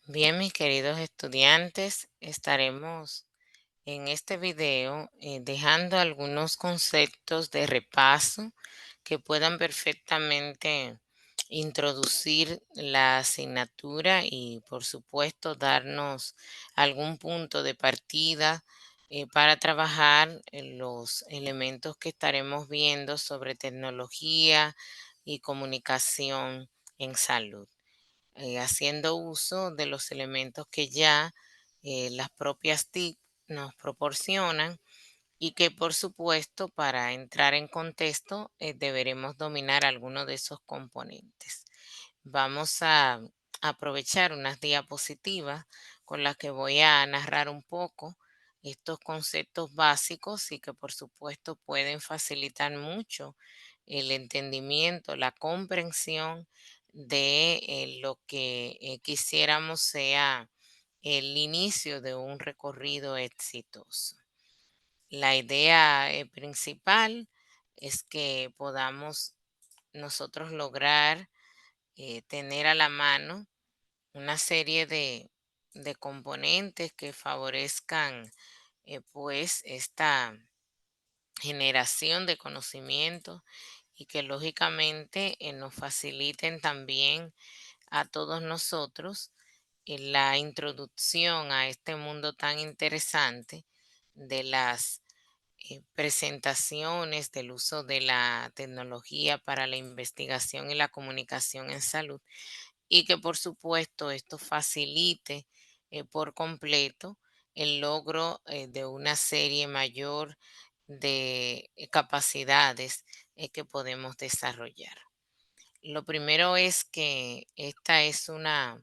Bien, mis queridos estudiantes, estaremos en este video dejando algunos conceptos de repaso que puedan perfectamente introducir la asignatura y, por supuesto, darnos algún punto de partida para trabajar en los elementos que estaremos viendo sobre tecnología y comunicación en salud, haciendo uso de los elementos que ya las propias TIC nos proporcionan y que, por supuesto, para entrar en contexto deberemos dominar algunos de esos componentes. Vamos a aprovechar unas diapositivas con las que voy a narrar un poco estos conceptos básicos y que, por supuesto, pueden facilitar mucho el entendimiento, la comprensión de lo que quisiéramos sea el inicio de un recorrido exitoso. La idea principal es que podamos nosotros lograr tener a la mano una serie de componentes que favorezcan pues esta generación de conocimiento y que lógicamente nos faciliten también a todos nosotros la introducción a este mundo tan interesante de las presentaciones, del uso de la tecnología para la investigación y la comunicación en salud, y que por supuesto esto facilite por completo el logro de una serie mayor de capacidades que podemos desarrollar. Lo primero es que esta es una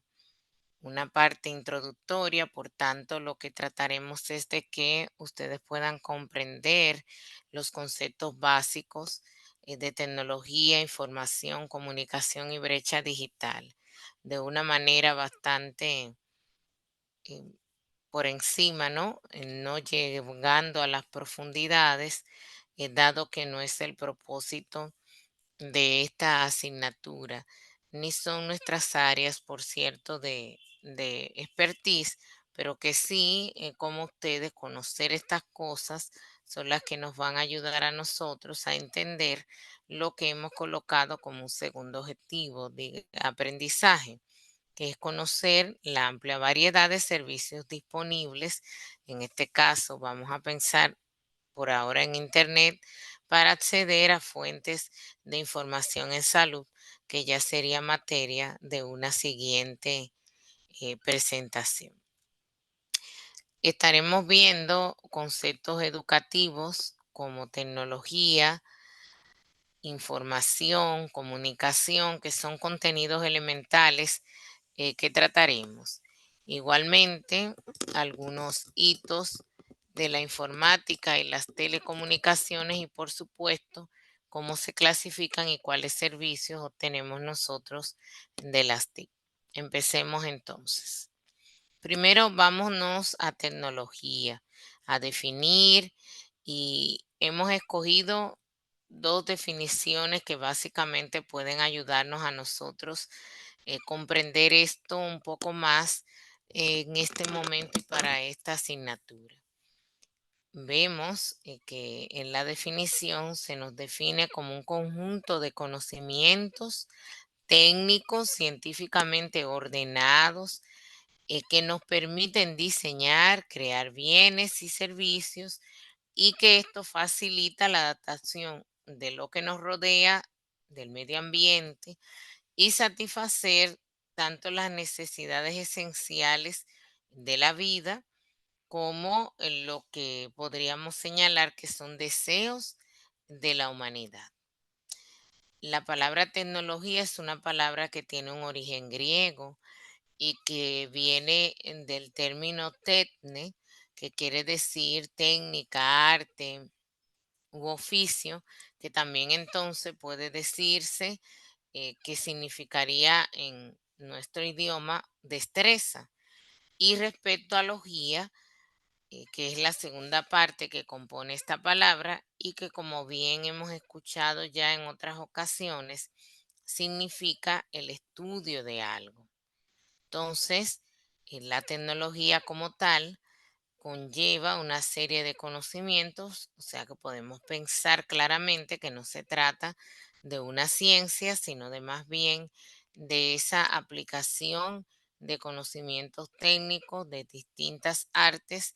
parte introductoria, por tanto, lo que trataremos es de que ustedes puedan comprender los conceptos básicos de tecnología, información, comunicación y brecha digital de una manera bastante eh, por encima, ¿no? No llegando a las profundidades, dado que no es el propósito de esta asignatura, ni son nuestras áreas, por cierto, de expertise, pero que sí, como ustedes, conocer estas cosas son las que nos van a ayudar a nosotros a entender lo que hemos colocado como un segundo objetivo de aprendizaje, que es conocer la amplia variedad de servicios disponibles. En este caso, vamos a pensar por ahora en Internet para acceder a fuentes de información en salud, que ya sería materia de una siguiente presentación. Estaremos viendo conceptos educativos como tecnología, información, comunicación, que son contenidos elementales que trataremos. Igualmente, algunos hitos de la informática y las telecomunicaciones y, por supuesto, cómo se clasifican y cuáles servicios obtenemos nosotros de las TIC. Empecemos entonces. Primero, vámonos a tecnología, a definir, y hemos escogido dos definiciones que básicamente pueden ayudarnos a nosotros comprender esto un poco más en este momento y para esta asignatura. Vemos que en la definición se nos define como un conjunto de conocimientos técnicos científicamente ordenados que nos permiten diseñar, crear bienes y servicios, y que esto facilita la adaptación de lo que nos rodea, del medio ambiente, y satisfacer tanto las necesidades esenciales de la vida como lo que podríamos señalar que son deseos de la humanidad. La palabra tecnología es una palabra que tiene un origen griego y que viene del término techne, que quiere decir técnica, arte u oficio, que también entonces puede decirse que significaría en nuestro idioma destreza. Y respecto a logía, que es la segunda parte que compone esta palabra y que, como bien hemos escuchado ya en otras ocasiones, significa el estudio de algo. Entonces, La tecnología como tal conlleva una serie de conocimientos, o sea que podemos pensar claramente que no se trata de una ciencia, sino de más bien de esa aplicación de conocimientos técnicos de distintas artes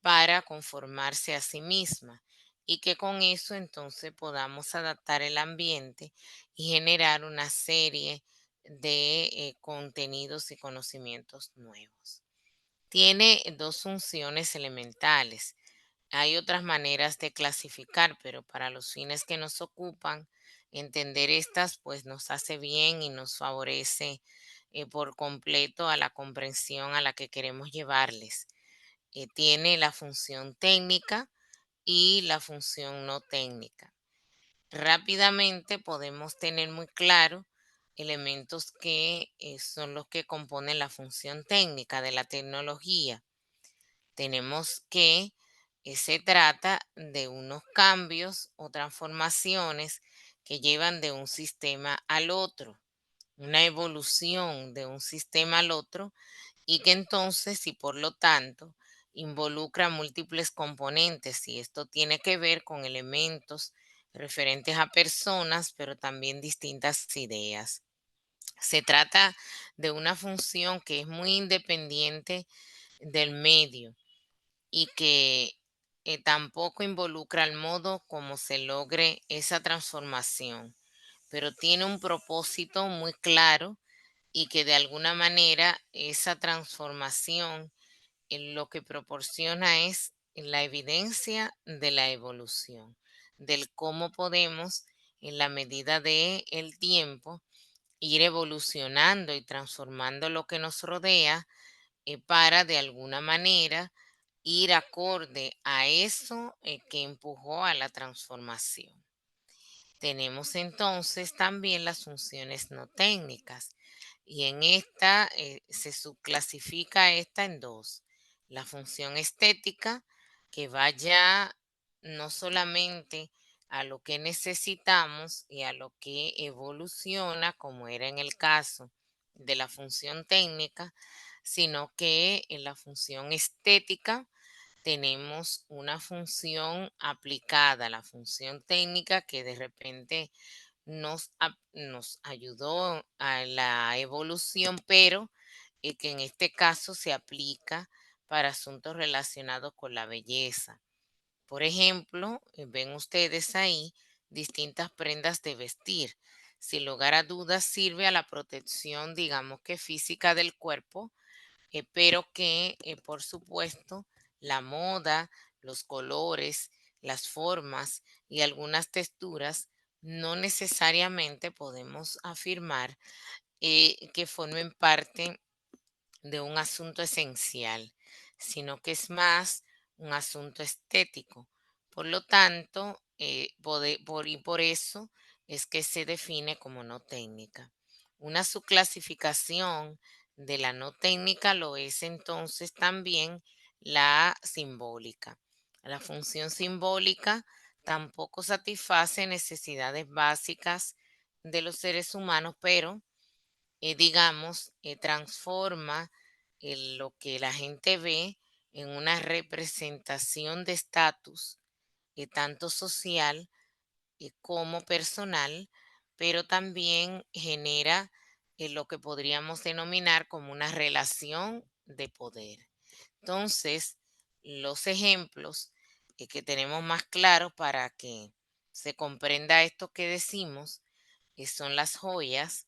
para conformarse a sí misma y que con eso entonces podamos adaptar el ambiente y generar una serie de contenidos y conocimientos nuevos. Tiene dos funciones elementales. Hay otras maneras de clasificar, pero para los fines que nos ocupan, entender estas pues nos hace bien y nos favorece por completo a la comprensión a la que queremos llevarles. Tiene la función técnica y la función no técnica. Rápidamente podemos tener muy claro elementos que son los que componen la función técnica de la tecnología. Tenemos que se trata de unos cambios o transformaciones que llevan de un sistema al otro, una evolución de un sistema al otro y que entonces y por lo tanto involucra múltiples componentes y esto tiene que ver con elementos referentes a personas, pero también distintas ideas. Se trata de una función que es muy independiente del medio y que tampoco involucra el modo como se logre esa transformación, pero tiene un propósito muy claro y que de alguna manera esa transformación lo que proporciona es la evidencia de la evolución, del cómo podemos, en la medida de el tiempo, ir evolucionando y transformando lo que nos rodea para de alguna manera ir acorde a eso que empujó a la transformación. Tenemos entonces también las funciones no técnicas y en esta se subclasifica esta en dos. La función estética que vaya no solamente a lo que necesitamos y a lo que evoluciona, como era en el caso de la función técnica, sino que en la función estética tenemos una función aplicada, la función técnica que de repente nos ayudó a la evolución, pero que en este caso se aplica para asuntos relacionados con la belleza. Por ejemplo, ven ustedes ahí distintas prendas de vestir. Sin lugar a dudas sirve a la protección, digamos que física del cuerpo, pero que por supuesto la moda, los colores, las formas y algunas texturas no necesariamente podemos afirmar que formen parte de un asunto esencial, sino que es más un asunto estético. Por lo tanto, y por eso es que se define como no técnica. Una subclasificación de la no técnica lo es entonces también la simbólica. La función simbólica tampoco satisface necesidades básicas de los seres humanos, pero digamos, transforma lo que la gente ve en una representación de estatus, tanto social como personal, pero también genera lo que podríamos denominar como una relación de poder. Entonces, los ejemplos que tenemos más claros para que se comprenda esto que decimos son las joyas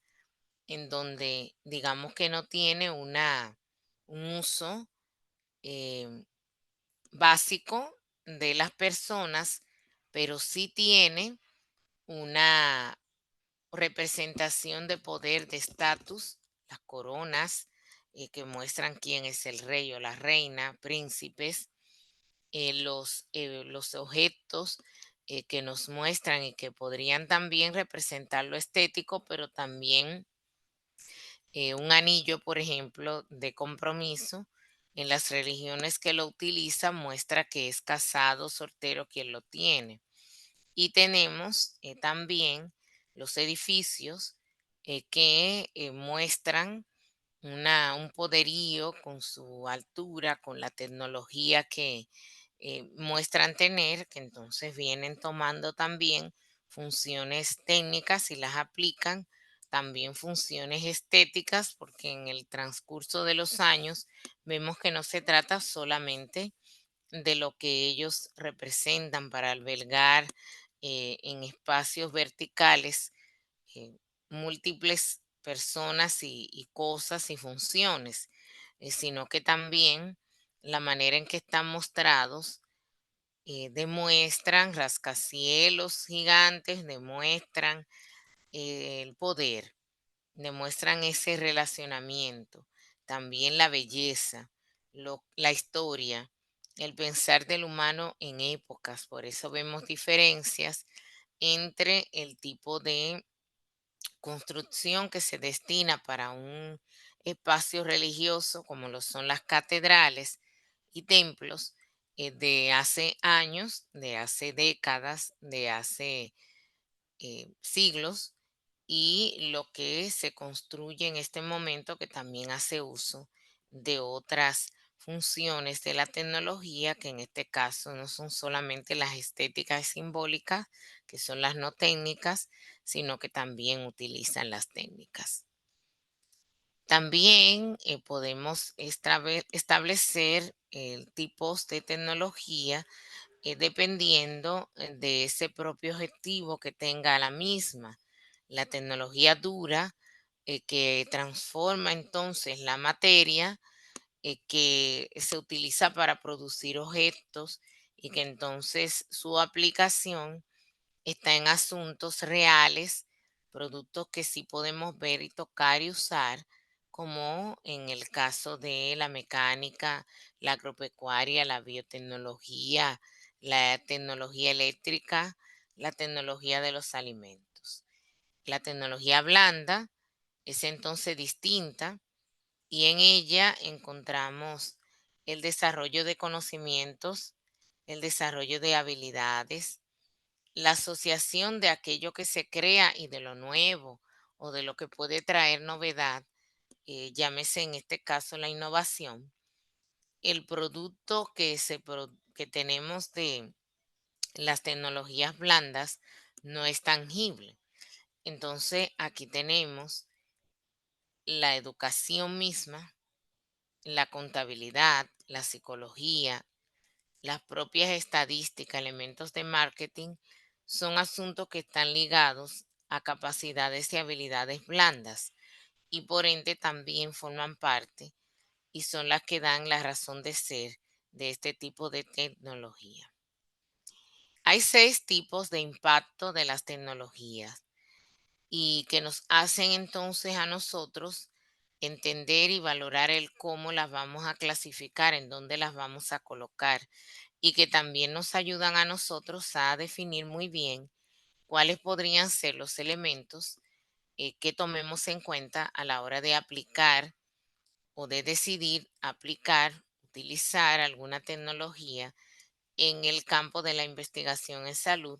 en donde digamos que no tiene un uso eh, básico de las personas, pero sí tiene una representación de poder, de estatus, las coronas que muestran quién es el rey o la reina, príncipes, los objetos que nos muestran y que podrían también representar lo estético, pero también un anillo, por ejemplo, de compromiso, en las religiones que lo utilizan muestra que es casado, soltero quien lo tiene. Y tenemos también los edificios que muestran un poderío con su altura, con la tecnología que muestran tener, que entonces vienen tomando también funciones técnicas y las aplican, también funciones estéticas, porque en el transcurso de los años vemos que no se trata solamente de lo que ellos representan para albergar en espacios verticales eh, múltiples personas y cosas y funciones, sino que también la manera en que están mostrados demuestran rascacielos gigantes, demuestran el poder, demuestran ese relacionamiento, también la belleza, la historia, el pensar del humano en épocas. Por eso vemos diferencias entre el tipo de construcción que se destina para un espacio religioso, como lo son las catedrales y templos, de hace años, de hace décadas, de hace siglos, y lo que se construye en este momento, que también hace uso de otras funciones de la tecnología, que en este caso no son solamente las estéticas y simbólicas, que son las no técnicas, sino que también utilizan las técnicas. También podemos establecer tipos de tecnología dependiendo de ese propio objetivo que tenga la misma. La tecnología dura, que transforma entonces la materia, que se utiliza para producir objetos y que entonces su aplicación está en asuntos reales, productos que sí podemos ver y tocar y usar, como en el caso de la mecánica, la agropecuaria, la biotecnología, la tecnología eléctrica, la tecnología de los alimentos. La tecnología blanda es entonces distinta y en ella encontramos el desarrollo de conocimientos, el desarrollo de habilidades, la asociación de aquello que se crea y de lo nuevo o de lo que puede traer novedad, llámese en este caso la innovación, el producto que tenemos de las tecnologías blandas no es tangible. Entonces aquí tenemos la educación misma, la contabilidad, la psicología, las propias estadísticas, elementos de marketing, son asuntos que están ligados a capacidades y habilidades blandas y por ende también forman parte y son las que dan la razón de ser de este tipo de tecnología. Hay 6 tipos de impacto de las tecnologías y que nos hacen entonces a nosotros entender y valorar el cómo las vamos a clasificar, en dónde las vamos a colocar y que también nos ayudan a nosotros a definir muy bien cuáles podrían ser los elementos que tomemos en cuenta a la hora de aplicar o de decidir aplicar, utilizar alguna tecnología en el campo de la investigación en salud,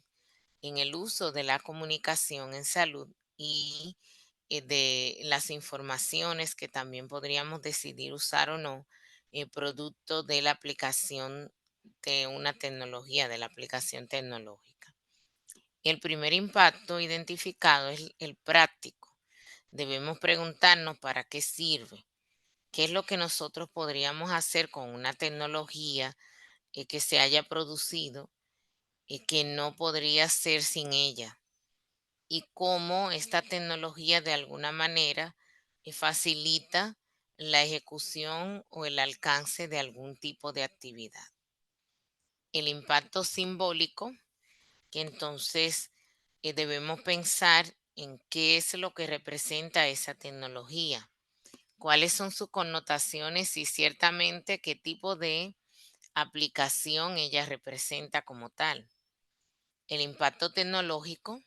en el uso de la comunicación en salud y de las informaciones que también podríamos decidir usar o no, producto de la aplicación de una tecnología, de la aplicación tecnológica. El primer impacto identificado es el práctico. Debemos preguntarnos para qué sirve, qué es lo que nosotros podríamos hacer con una tecnología que se haya producido y que no podría ser sin ella, y cómo esta tecnología de alguna manera facilita la ejecución o el alcance de algún tipo de actividad. El impacto simbólico, que entonces debemos pensar en qué es lo que representa esa tecnología, cuáles son sus connotaciones y ciertamente qué tipo de aplicación ella representa como tal. El impacto tecnológico,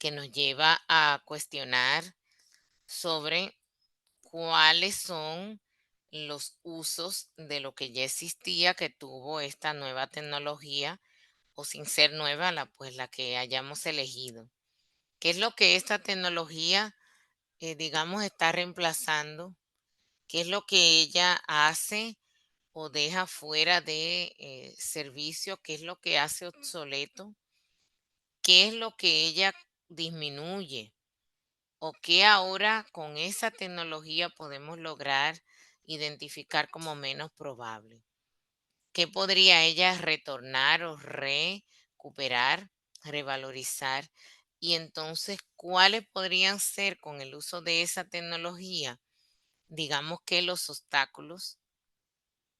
que nos lleva a cuestionar sobre cuáles son los usos de lo que ya existía que tuvo esta nueva tecnología, o sin ser nueva, la que hayamos elegido. ¿Qué es lo que esta tecnología, digamos, está reemplazando? ¿Qué es lo que ella hace o deja fuera de servicio? ¿Qué es lo que hace obsoleto? ¿Qué es lo que ella disminuye? ¿O qué ahora con esa tecnología podemos lograr identificar como menos probable? ¿Qué podría ella retornar o recuperar, revalorizar? Y entonces, ¿cuáles podrían ser con el uso de esa tecnología, digamos que los obstáculos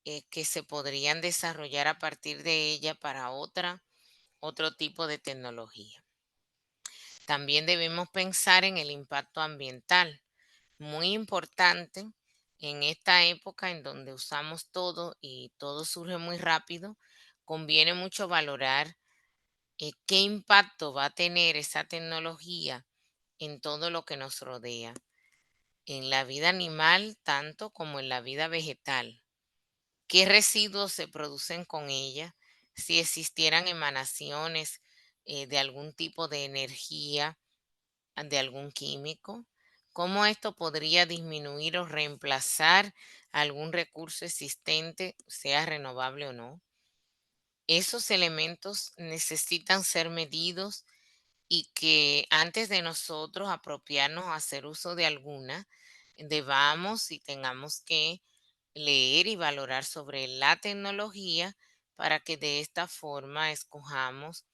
que se podrían desarrollar a partir de ella para otro tipo de tecnología? También debemos pensar en el impacto ambiental, muy importante en esta época en donde usamos todo y todo surge muy rápido. Conviene mucho valorar qué impacto va a tener esa tecnología en todo lo que nos rodea, en la vida animal tanto como en la vida vegetal. ¿Qué residuos se producen con ella? Si existieran emanaciones de algún tipo de energía, de algún químico, cómo esto podría disminuir o reemplazar algún recurso existente, sea renovable o no. Esos elementos necesitan ser medidos y que antes de nosotros apropiarnos a hacer uso de alguna, debamos y tengamos que leer y valorar sobre la tecnología para que de esta forma escojamos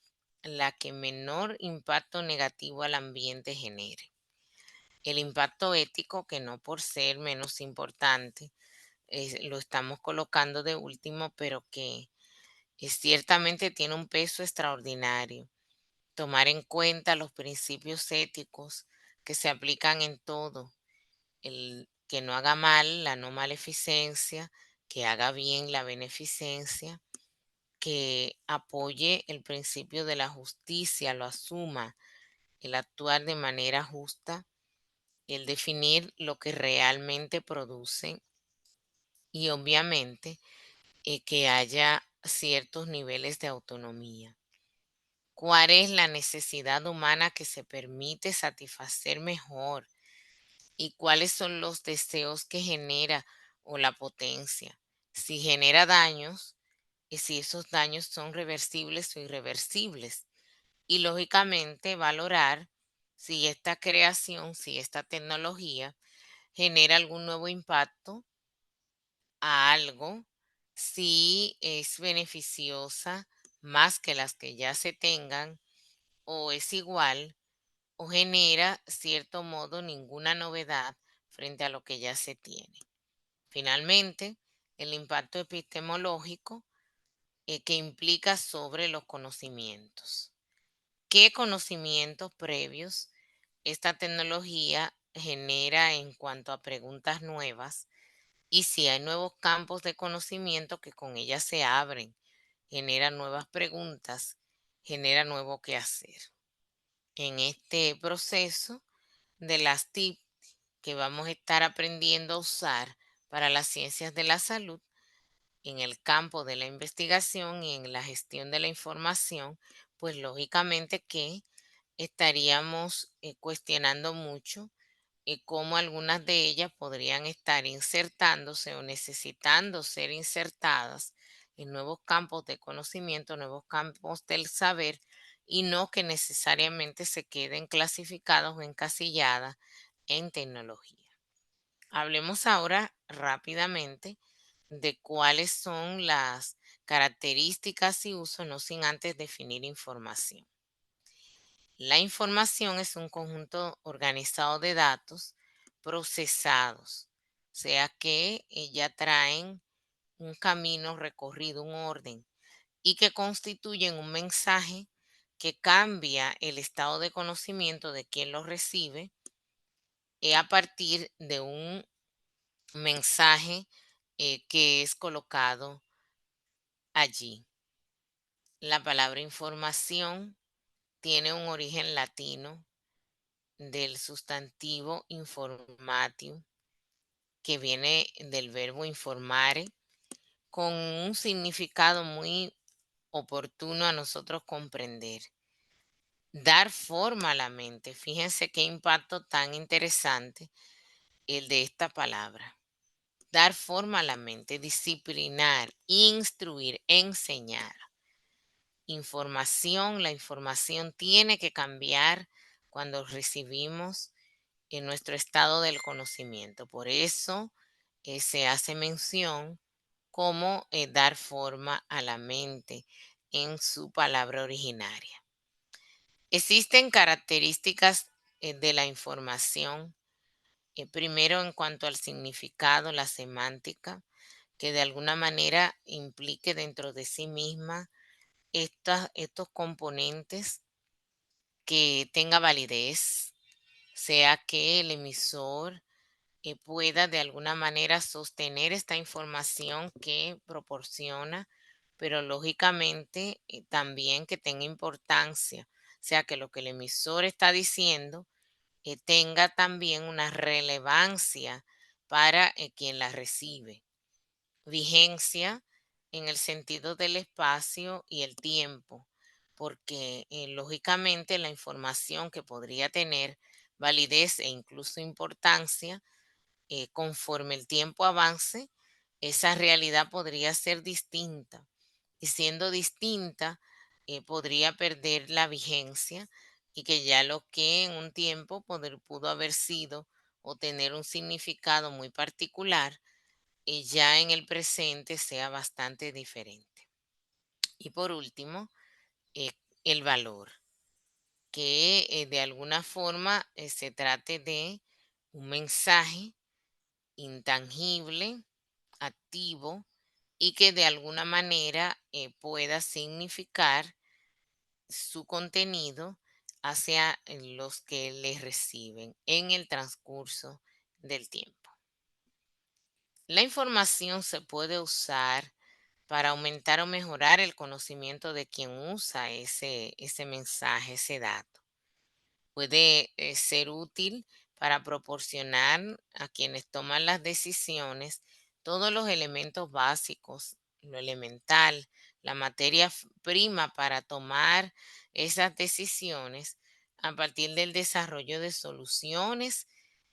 la que menor impacto negativo al ambiente genere. El impacto ético, que no por ser menos importante, lo estamos colocando de último, pero que ciertamente tiene un peso extraordinario. Tomar en cuenta los principios éticos que se aplican en todo, el que no haga mal, la no maleficencia, que haga bien la beneficencia, que apoye el principio de la justicia, lo asuma, el actuar de manera justa, el definir lo que realmente produce y obviamente que haya ciertos niveles de autonomía. ¿Cuál es la necesidad humana que se permite satisfacer mejor? ¿Y cuáles son los deseos que genera o la potencia? Si genera daños y si esos daños son reversibles o irreversibles. Y lógicamente valorar si esta creación, si esta tecnología genera algún nuevo impacto a algo, si es beneficiosa más que las que ya se tengan o es igual o genera cierto modo ninguna novedad frente a lo que ya se tiene. Finalmente, el impacto epistemológico que implica sobre los conocimientos. ¿Qué conocimientos previos esta tecnología genera en cuanto a preguntas nuevas? Y si hay nuevos campos de conocimiento que con ella se abren, genera nuevas preguntas, genera nuevo que hacer. En este proceso de las TIC que vamos a estar aprendiendo a usar para las ciencias de la salud, en el campo de la investigación y en la gestión de la información, pues lógicamente que estaríamos cuestionando mucho cómo algunas de ellas podrían estar insertándose o necesitando ser insertadas en nuevos campos de conocimiento, nuevos campos del saber, y no que necesariamente se queden clasificados o encasilladas en tecnología. Hablemos ahora rápidamente de cuáles son las características y uso, no sin antes definir información. La información es un conjunto organizado de datos procesados, o sea que ya traen un camino recorrido, un orden, y que constituyen un mensaje que cambia el estado de conocimiento de quien lo recibe a partir de un mensaje que es colocado allí. La palabra información tiene un origen latino del sustantivo informatio, que viene del verbo informare, con un significado muy oportuno a nosotros comprender. Dar forma a la mente. Fíjense qué impacto tan interesante el de esta palabra. dar forma a la mente, disciplinar, instruir, enseñar. Información, la información tiene que cambiar cuando recibimos en nuestro estado del conocimiento. Por eso se hace mención como dar forma a la mente en su palabra originaria. Existen características de la información, primero en cuanto al significado, la semántica, que de alguna manera implique dentro de sí misma estos componentes que tenga validez, sea que el emisor pueda de alguna manera sostener esta información que proporciona, pero lógicamente también que tenga importancia, o sea que lo que el emisor está diciendo tenga también una relevancia para quien la recibe. Vigencia en el sentido del espacio y el tiempo, porque lógicamente la información que podría tener validez e incluso importancia, conforme el tiempo avance, esa realidad podría ser distinta. Y siendo distinta, podría perder la vigencia y que ya lo que en un tiempo pudo haber sido o tener un significado muy particular, ya en el presente sea bastante diferente. Y por último, eh, el valor, que de alguna forma se trate de un mensaje intangible, activo y que de alguna manera pueda significar su contenido hacia los que le reciben en el transcurso del tiempo. La información se puede usar para aumentar o mejorar el conocimiento de quien usa ese mensaje, ese dato. Puede ser útil para proporcionar a quienes toman las decisiones todos los elementos básicos, lo elemental, la materia prima para tomar esas decisiones a partir del desarrollo de soluciones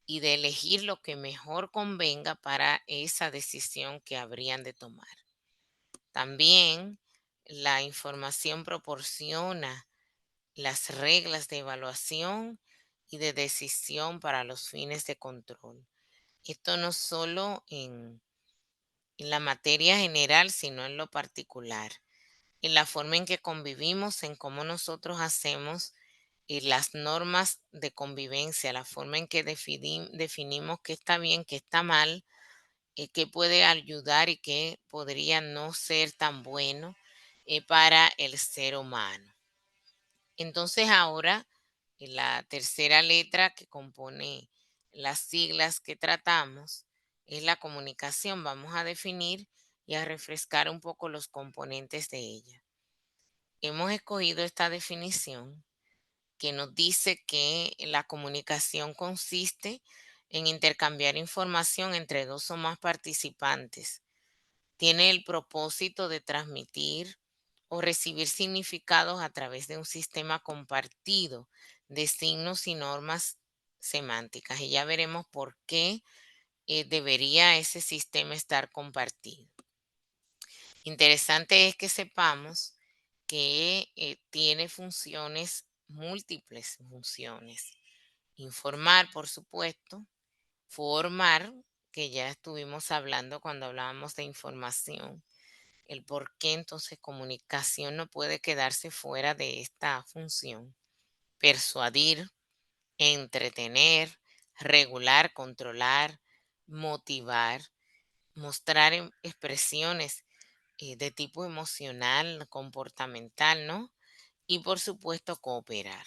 y de elegir lo que mejor convenga para esa decisión que habrían de tomar. También la información proporciona las reglas de evaluación y de decisión para los fines de control. Esto no solo en la materia general, sino en lo particular, en la forma en que convivimos, en cómo nosotros hacemos las normas de convivencia, la forma en que definimos qué está bien, qué está mal, qué puede ayudar y qué podría no ser tan bueno para el ser humano. Entonces ahora, la tercera letra que compone las siglas que tratamos es la comunicación. Vamos a definir y a refrescar un poco los componentes de ella. Hemos escogido esta definición que nos dice que la comunicación consiste en intercambiar información entre dos o más participantes. Tiene el propósito de transmitir o recibir significados a través de un sistema compartido de signos y normas semánticas. Y ya veremos por qué debería ese sistema estar compartido. Interesante es que sepamos que tiene funciones, múltiples funciones. Informar, por supuesto, formar, que ya estuvimos hablando cuando hablábamos de información, el por qué entonces comunicación no puede quedarse fuera de esta función. Persuadir, entretener, regular, controlar, motivar, mostrar expresiones de tipo emocional, comportamental, ¿no? Y por supuesto cooperar.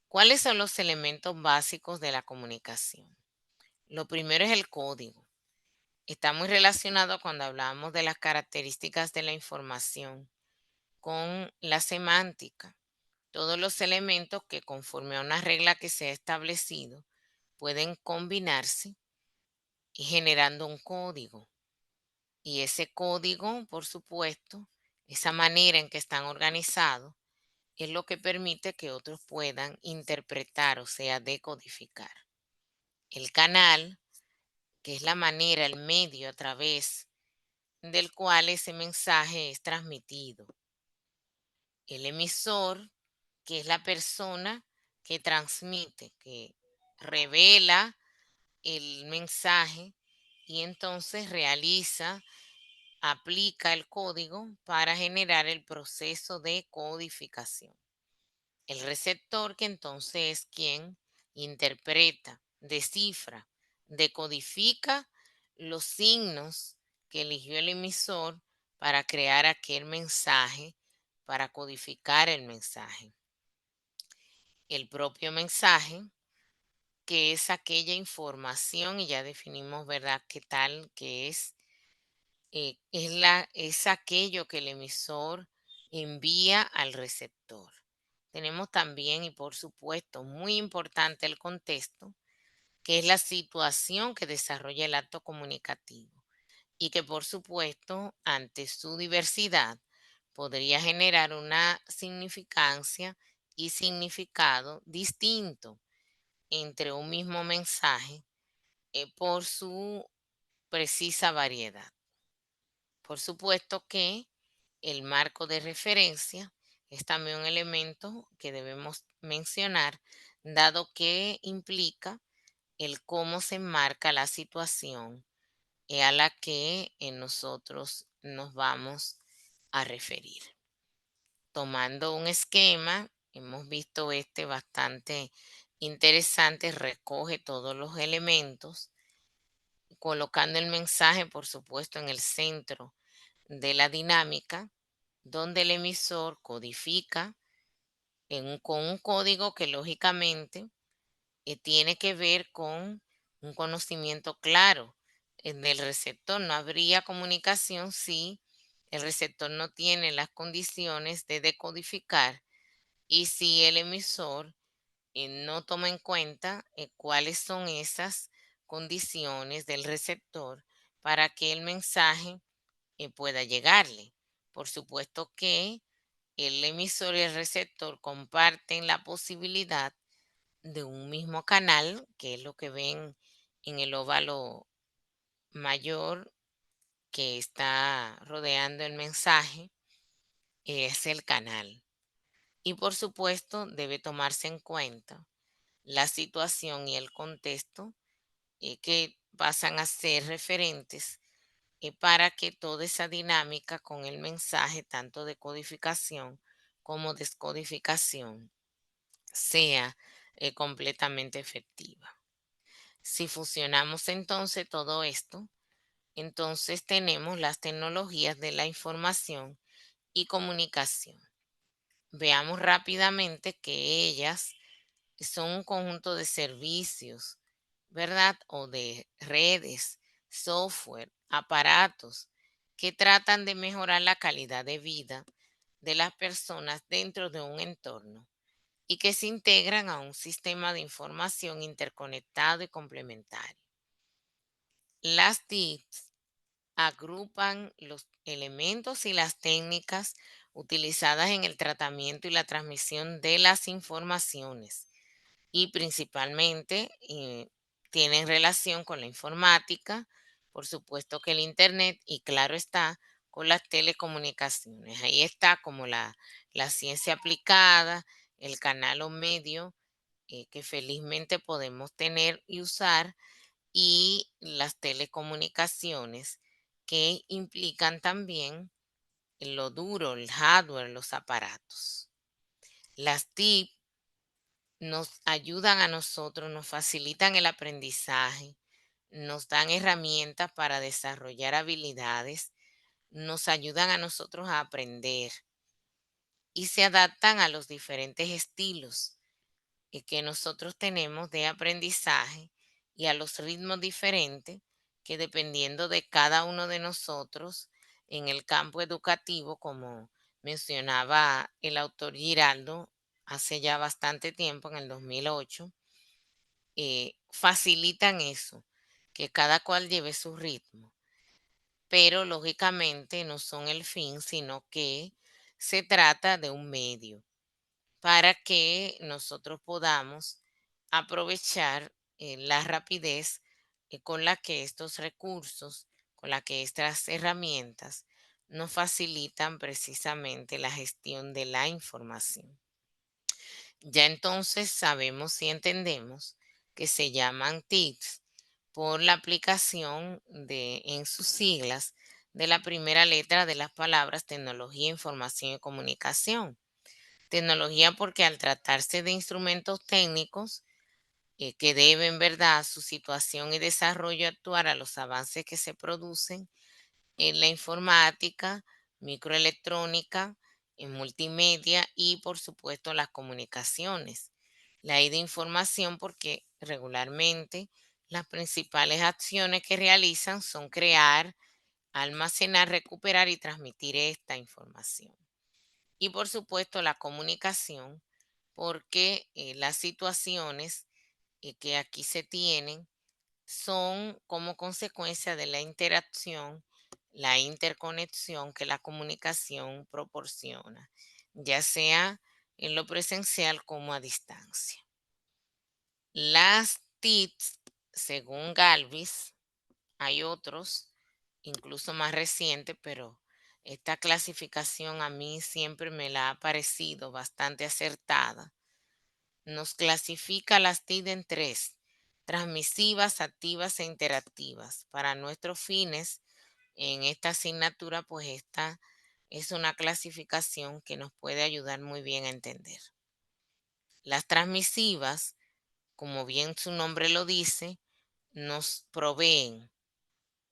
¿Cuáles son los elementos básicos de la comunicación? Lo primero es el código. Está muy relacionado cuando hablamos de las características de la información con la semántica. Todos los elementos que conforme a una regla que se ha establecido pueden combinarse y generando un código. Y ese código, por supuesto, esa manera en que están organizados, es lo que permite que otros puedan interpretar, o sea, decodificar. El canal que es la manera, el medio a través del cual ese mensaje es transmitido. El emisor, que es la persona que transmite, que revela el mensaje y entonces realiza, aplica el código para generar el proceso de codificación. El receptor, que entonces es quien interpreta, descifra, decodifica los signos que eligió el emisor para crear aquel mensaje, para codificar el mensaje. El propio mensaje, que es aquella información, y ya definimos, ¿verdad?, qué tal, que es aquello que el emisor envía al receptor. Tenemos también, y por supuesto, muy importante el contexto, que es la situación que desarrolla el acto comunicativo y que, por supuesto, ante su diversidad, podría generar una significancia y significado distinto entre un mismo mensaje por su precisa variedad. Por supuesto que el marco de referencia es también un elemento que debemos mencionar, dado que implica el cómo se enmarca la situación a la que nosotros nos vamos a referir. Tomando un esquema, hemos visto este bastante interesante, recoge todos los elementos, colocando el mensaje, por supuesto, en el centro de la dinámica, donde el emisor codifica con un código que lógicamente tiene que ver con un conocimiento claro del receptor. No habría comunicación si el receptor no tiene las condiciones de decodificar y si el emisor no toma en cuenta cuáles son esas condiciones del receptor para que el mensaje pueda llegarle. Por supuesto que el emisor y el receptor comparten la posibilidad de un mismo canal, que es lo que ven en el óvalo mayor que está rodeando el mensaje, es el canal. Y por supuesto debe tomarse en cuenta la situación y el contexto que pasan a ser referentes para que toda esa dinámica con el mensaje, tanto de codificación como descodificación, sea completamente efectiva. Si fusionamos entonces todo esto, entonces tenemos las tecnologías de la información y comunicación. Veamos rápidamente que ellas son un conjunto de servicios, ¿verdad? O de redes, software, aparatos que tratan de mejorar la calidad de vida de las personas dentro de un entorno y que se integran a un sistema de información interconectado y complementario. Las TICs agrupan los elementos y las técnicas utilizadas en el tratamiento y la transmisión de las informaciones y principalmente tienen relación con la informática, por supuesto que el Internet y claro está con las telecomunicaciones. Ahí está como la ciencia aplicada, el canal o medio que felizmente podemos tener y usar y las telecomunicaciones que implican también lo duro, el hardware, los aparatos. Las TIC nos ayudan a nosotros, nos facilitan el aprendizaje, nos dan herramientas para desarrollar habilidades, nos ayudan a nosotros a aprender y se adaptan a los diferentes estilos que nosotros tenemos de aprendizaje y a los ritmos diferentes que dependiendo de cada uno de nosotros en el campo educativo, como mencionaba el autor Giraldo hace ya bastante tiempo, en el 2008, facilitan eso, que cada cual lleve su ritmo, pero lógicamente no son el fin, sino que se trata de un medio para que nosotros podamos aprovechar la rapidez con la que estos recursos, con la que estas herramientas nos facilitan precisamente la gestión de la información. Ya entonces sabemos y entendemos que se llaman TICs por la aplicación de, en sus siglas, de la primera letra de las palabras tecnología, información y comunicación. Tecnología porque al tratarse de instrumentos técnicos que deben, ¿verdad?, su situación y desarrollo actuar a los avances que se producen en la informática, microelectrónica, en multimedia y por supuesto las comunicaciones. La I de información porque regularmente las principales acciones que realizan son crear, almacenar, recuperar y transmitir esta información. Y por supuesto la comunicación porque las situaciones que aquí se tienen son como consecuencia de la interacción, la interconexión que la comunicación proporciona, ya sea en lo presencial como a distancia. Las TICs, según Galvis, hay otros, incluso más recientes, pero esta clasificación a mí siempre me la ha parecido bastante acertada. Nos clasifica las TIC en tres: transmisivas, activas e interactivas. Para nuestros fines, en esta asignatura, pues esta es una clasificación que nos puede ayudar muy bien a entender. Las transmisivas, como bien su nombre lo dice, nos proveen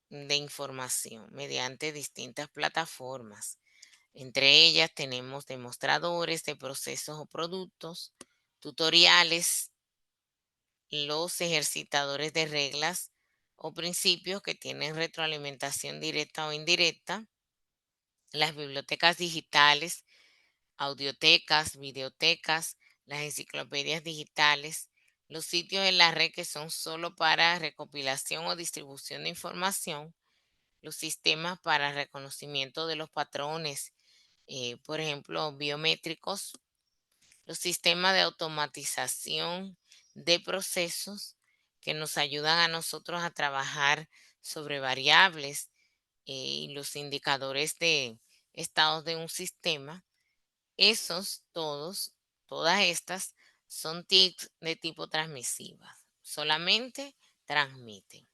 de información mediante distintas plataformas. Entre ellas tenemos demostradores de procesos o productos, tutoriales, los ejercitadores de reglas o principios que tienen retroalimentación directa o indirecta, las bibliotecas digitales, audiotecas, videotecas, las enciclopedias digitales, los sitios en la red que son solo para recopilación o distribución de información, los sistemas para reconocimiento de los patrones, por ejemplo, biométricos, los sistemas de automatización de procesos que nos ayudan a nosotros a trabajar sobre variables y los indicadores de estados de un sistema. Esos todos, todas estas son TICs de tipo transmisiva. Solamente transmiten.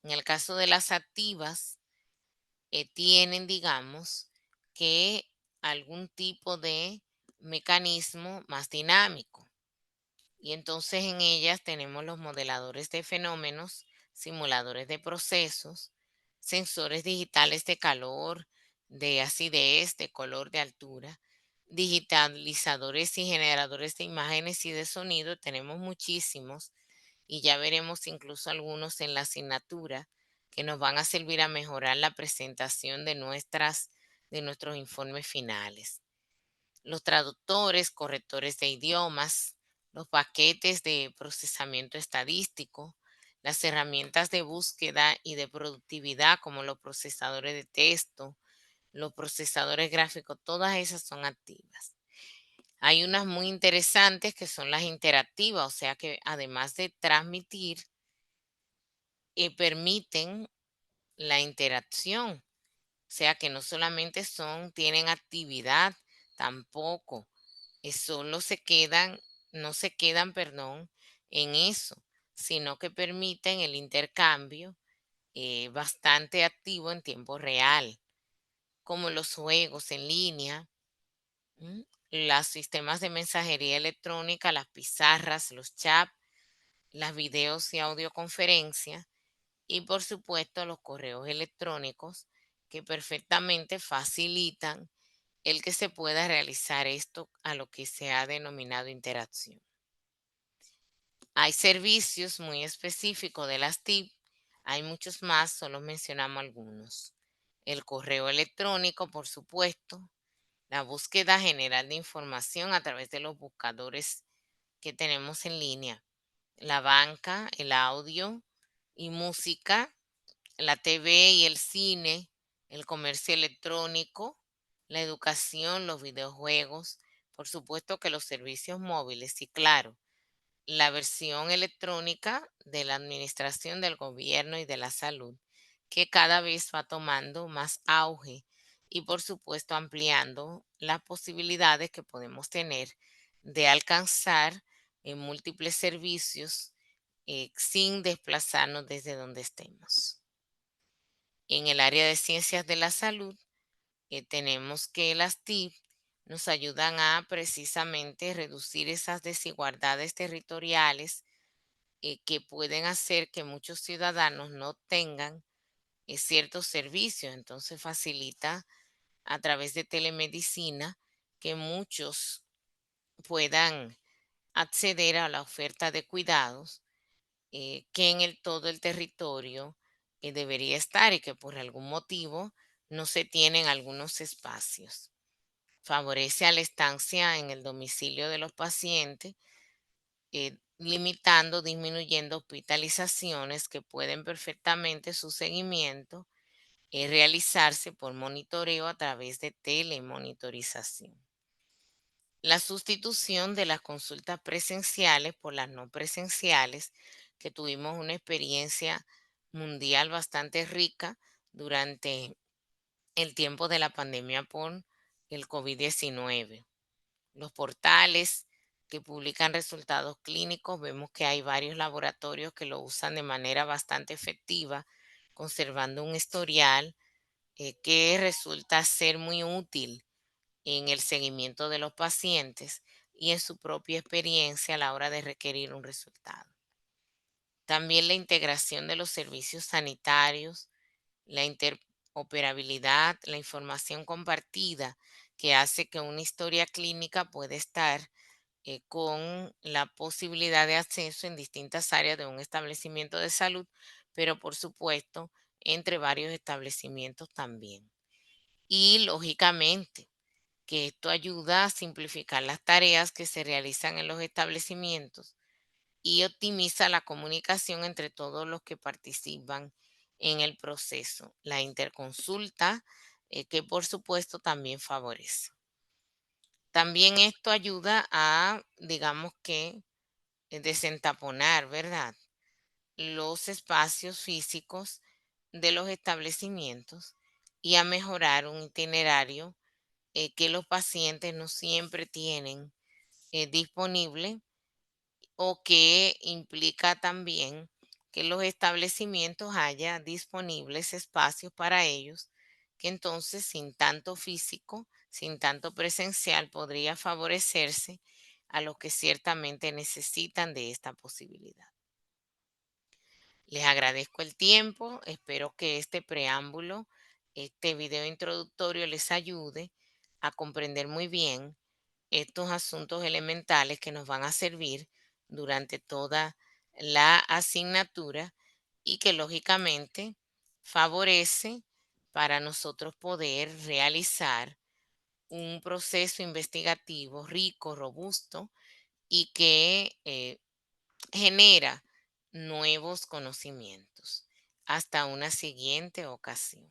En el caso de las activas, tienen, digamos, que algún tipo de mecanismo más dinámico. Y entonces en ellas tenemos los modeladores de fenómenos, simuladores de procesos, sensores digitales de calor, de acidez, de color, de altura, digitalizadores y generadores de imágenes y de sonido. Tenemos muchísimos y ya veremos incluso algunos en la asignatura que nos van a servir a mejorar la presentación de nuestros informes finales. Los traductores, correctores de idiomas, los paquetes de procesamiento estadístico, las herramientas de búsqueda y de productividad como los procesadores de texto, los procesadores gráficos, todas esas son activas. Hay unas muy interesantes que son las interactivas, o sea que además de transmitir, permiten la interacción, o sea que no solamente tienen actividad, tampoco solo no se quedan, perdón, en eso, sino que permiten el intercambio bastante activo en tiempo real, como los juegos en línea, los sistemas de mensajería electrónica, las pizarras, los chats, las videos y audioconferencias y por supuesto los correos electrónicos que perfectamente facilitan el que se pueda realizar esto a lo que se ha denominado interacción. Hay servicios muy específicos de las TIC, hay muchos más, solo mencionamos algunos. El correo electrónico, por supuesto, la búsqueda general de información a través de los buscadores que tenemos en línea, la banca, el audio y música, la TV y el cine, el comercio electrónico, la educación, los videojuegos, por supuesto que los servicios móviles y claro, la versión electrónica de la administración del gobierno y de la salud, que cada vez va tomando más auge y por supuesto ampliando las posibilidades que podemos tener de alcanzar múltiples servicios sin desplazarnos desde donde estemos. En el área de ciencias de la salud, tenemos que las TIC nos ayudan a precisamente reducir esas desigualdades territoriales que pueden hacer que muchos ciudadanos no tengan ciertos servicios. Entonces facilita a través de telemedicina que muchos puedan acceder a la oferta de cuidados que en todo el territorio debería estar y que por algún motivo no se tienen algunos espacios. Favorece a la estancia en el domicilio de los pacientes, limitando, disminuyendo hospitalizaciones que pueden perfectamente su seguimiento realizarse por monitoreo a través de telemonitorización. La sustitución de las consultas presenciales por las no presenciales, que tuvimos una experiencia mundial bastante rica durante el tiempo de la pandemia por el COVID-19. Los portales que publican resultados clínicos, vemos que hay varios laboratorios que lo usan de manera bastante efectiva, conservando un historial que resulta ser muy útil en el seguimiento de los pacientes y en su propia experiencia a la hora de requerir un resultado. También la integración de los servicios sanitarios, la interoperabilidad, la información compartida que hace que una historia clínica pueda estar con la posibilidad de acceso en distintas áreas de un establecimiento de salud, pero por supuesto entre varios establecimientos también. Y lógicamente que esto ayuda a simplificar las tareas que se realizan en los establecimientos y optimiza la comunicación entre todos los que participan en el proceso. La interconsulta, que por supuesto también favorece. También esto ayuda a, digamos que, desentaponar, ¿verdad? Los espacios físicos de los establecimientos y a mejorar un itinerario que los pacientes no siempre tienen disponible o que implica también que los establecimientos haya disponibles espacios para ellos, que entonces sin tanto físico, sin tanto presencial, podría favorecerse a los que ciertamente necesitan de esta posibilidad. Les agradezco el tiempo, espero que este preámbulo, este video introductorio les ayude a comprender muy bien estos asuntos elementales que nos van a servir durante toda la asignatura y que lógicamente favorece para nosotros poder realizar un proceso investigativo rico, robusto y que genera nuevos conocimientos. Hasta una siguiente ocasión.